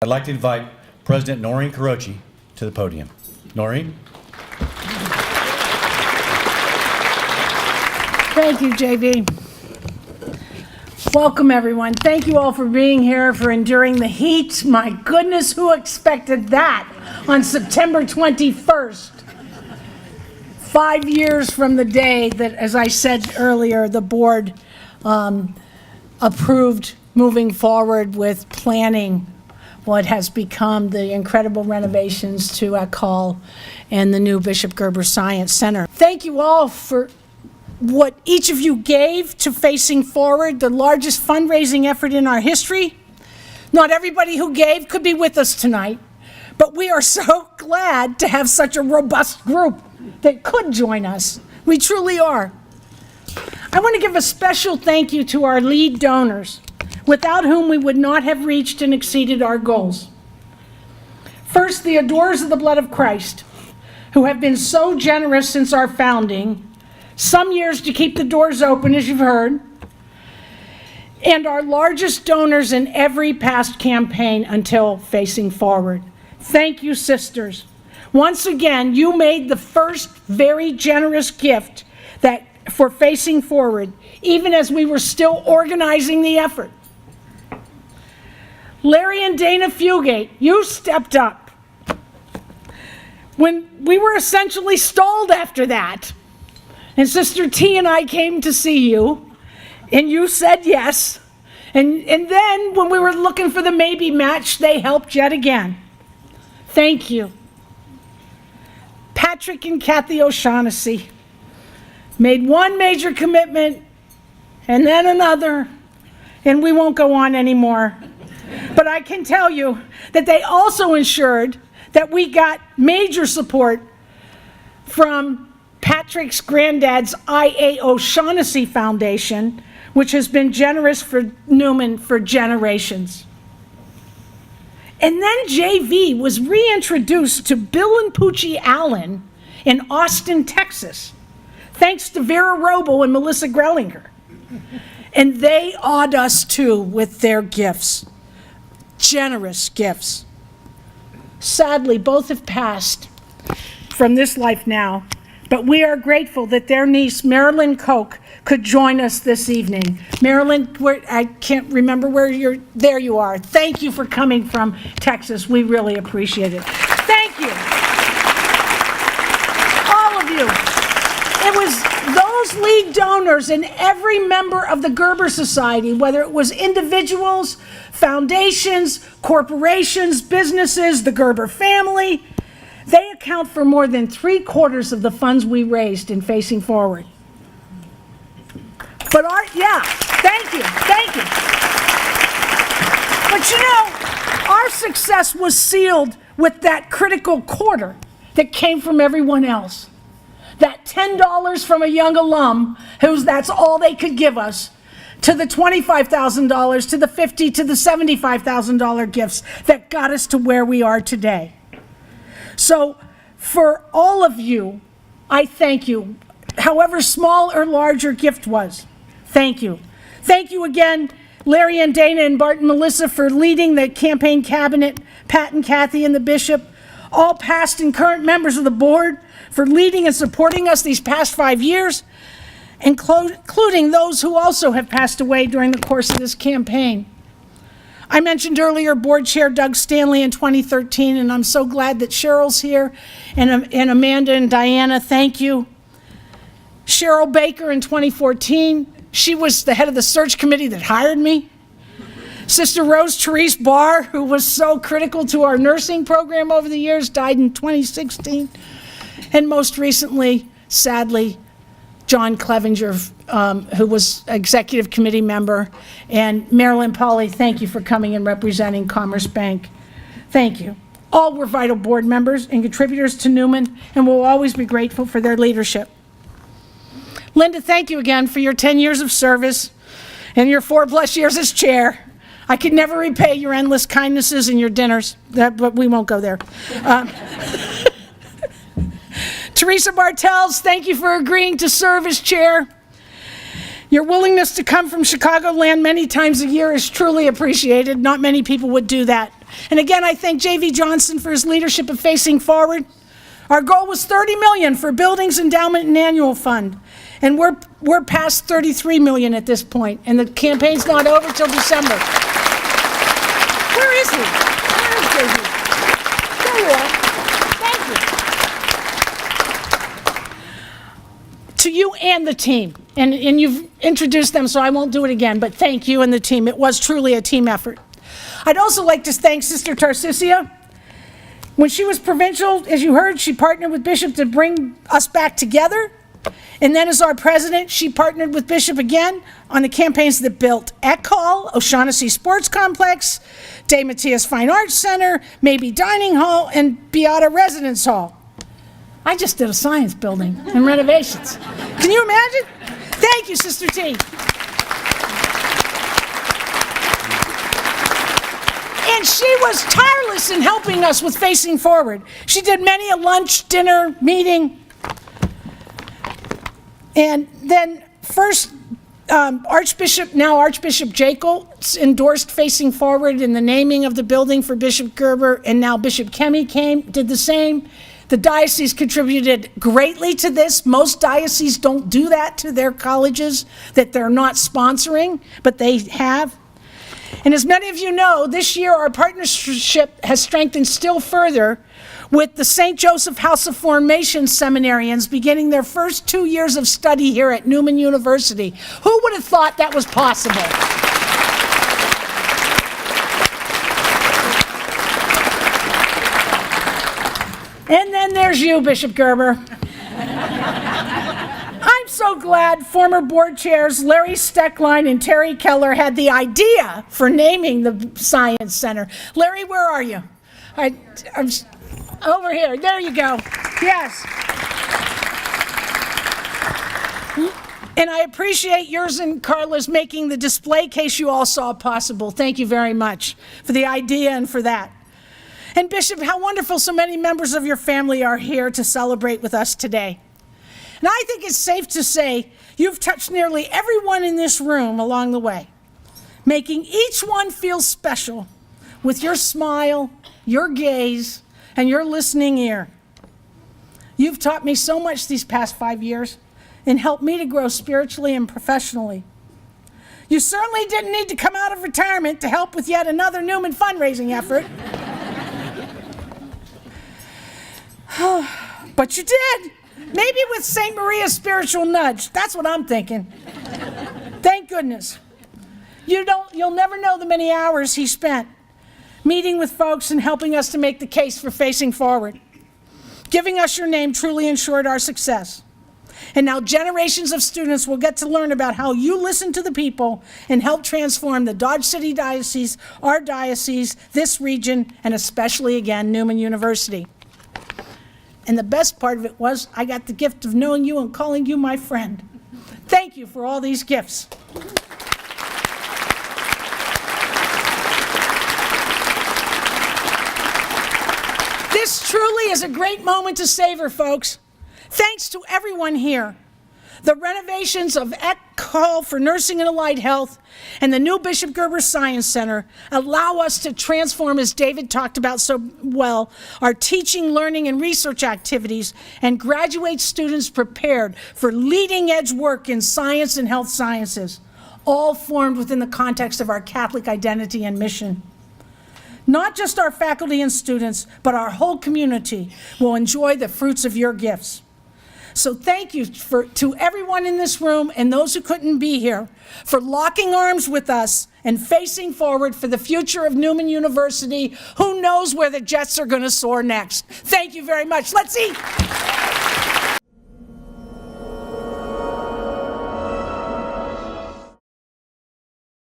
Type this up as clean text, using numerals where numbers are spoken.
I'd like to invite President Noreen Carrocci to the podium. Noreen? Thank you, JB. Welcome, everyone. Thank you all for being here, for enduring the heat. My goodness, who expected that on September 21st? 5 years from the day that, as I said earlier, the board approved moving forward with planning what has become the incredible renovations to Hall and the new Bishop Gerber Science Center. Thank you all for what each of you gave to Facing Forward, the largest fundraising effort in our history. Not everybody who gave could be with us tonight, but we are so glad to have such a robust group that could join us. We truly are. I want to give a special thank you to our lead donors, without whom we would not have reached and exceeded our goals. First, the Adorers of the Blood of Christ, who have been so generous since our founding, some years to keep the doors open, as you've heard, and our largest donors in every past campaign until Facing Forward. Thank you, sisters. Once again, you made the first very generous gift for Facing Forward, even as we were still organizing the effort. Larry and Dana Fugate, you stepped up. When we were essentially stalled after that, and Sister T and I came to see you, and you said yes, and then when we were looking for the maybe match, they helped yet again. Thank you. Patrick and Kathy O'Shaughnessy made one major commitment, and then another, and we won't go on anymore. But I can tell you that they also ensured that we got major support from Patrick's granddad's I.A. O'Shaughnessy Foundation, which has been generous for Newman for generations. And then JV was reintroduced to Bill and Poochie Allen in Austin, Texas, thanks to Vera Robo and Melissa Grellinger. And they awed us too with their gifts. Generous gifts. Sadly, both have passed from this life now, but we are grateful that their niece, Marilyn Koch, could join us this evening. Marilyn, I can't remember where there you are. Thank you for coming from Texas. We really appreciate it. Thank you. All of you. It was those lead donors and every member of the Gerber Society, whether it was individuals, foundations, corporations, businesses, the Gerber family, they account for more than 3/4 of the funds we raised in Facing Forward. But thank you. But you know, our success was sealed with that critical quarter that came from everyone else. That $10 from a young alum, that's all they could give us, to the $25,000, to the $50,000, to the $75,000 gifts that got us to where we are today. So for all of you, I thank you, however small or large your gift was. Thank you. Thank you again, Larry and Dana and Bart and Melissa, for leading the campaign cabinet, Pat and Kathy and the Bishop, all past and current members of the board, for leading and supporting us these past 5 years, including those who also have passed away during the course of this campaign. I mentioned earlier Board Chair Doug Stanley in 2013, and I'm so glad that Cheryl's here, and Amanda and Diana, thank you. Cheryl Baker in 2014, she was the head of the search committee that hired me. Sister Rose Therese Barr, who was so critical to our nursing program over the years, died in 2016. And most recently, sadly, John Clevenger, who was executive committee member, and Marilyn Pauley, thank you for coming and representing Commerce Bank. Thank you. All were vital board members and contributors to Newman, and we'll always be grateful for their leadership. Linda, thank you again for your 10 years of service and your 4+ years as chair. I could never repay your endless kindnesses and your dinners, but we won't go there. Teresa Bartels, thank you for agreeing to serve as chair. Your willingness to come from Chicagoland many times a year is truly appreciated. Not many people would do that. And again, I thank J.V. Johnson for his leadership of Facing Forward. Our goal was $30 million for buildings, endowment, and annual fund. And we're past $33 million at this point, and the campaign's not over till December. Where is he? Where is J.V.? There you are. Thank you. To you and the team, and you've introduced them, so I won't do it again, but thank you and the team. It was truly a team effort. I'd also like to thank Sister Tarcisia. When she was provincial, as you heard, she partnered with Bishop to bring us back together. And then as our president, she partnered with Bishop again on the campaigns that built Eck Hall, O'Shaughnessy Sports Complex, De Matias Fine Arts Center, Maybe Dining Hall, and Beata Residence Hall. I just did a science building and renovations. Can you imagine? Thank you, Sister T. And she was tireless in helping us with Facing Forward. She did many a lunch, dinner, meeting. And then first, Archbishop Jekyll endorsed Facing Forward in the naming of the building for Bishop Gerber, and now Bishop Kemi did the same. The diocese contributed greatly to this. Most dioceses don't do that to their colleges that they're not sponsoring, but they have. And as many of you know, this year our partnership has strengthened still further with the St. Joseph House of Formation seminarians beginning their first 2 years of study here at Newman University. Who would have thought that was possible? And then there's you, Bishop Gerber. I'm so glad former board chairs Larry Steckline and Terry Keller had the idea for naming the Science Center. Larry, where are you? I'm over here. There you go. Yes. And I appreciate yours and Carla's making the display case you all saw possible. Thank you very much for the idea and for that. And Bishop, how wonderful so many members of your family are here to celebrate with us today. And I think it's safe to say you've touched nearly everyone in this room along the way, making each one feel special with your smile, your gaze, and your listening ear. You've taught me so much these past 5 years and helped me to grow spiritually and professionally. You certainly didn't need to come out of retirement to help with yet another Newman fundraising effort. But you did. Maybe with St. Maria's spiritual nudge. That's what I'm thinking. Thank goodness. You'll never know the many hours he spent meeting with folks and helping us to make the case for Facing Forward. Giving us your name truly ensured our success. And now generations of students will get to learn about how you listen to the people and help transform the Dodge City Diocese, our diocese, this region, and especially again, Newman University. And the best part of it was I got the gift of knowing you and calling you my friend. Thank you for all these gifts. This truly is a great moment to savor, folks. Thanks to everyone here. The renovations of Eck Hall for Nursing and Allied Health and the new Bishop Gerber Science Center allow us to transform, as David talked about so well, our teaching, learning, and research activities and graduate students prepared for leading-edge work in science and health sciences, all formed within the context of our Catholic identity and mission. Not just our faculty and students, but our whole community will enjoy the fruits of your gifts. So thank you to everyone in this room and those who couldn't be here for locking arms with us and facing forward for the future of Newman University. Who knows where the jets are going to soar next? Thank you very much. Let's eat.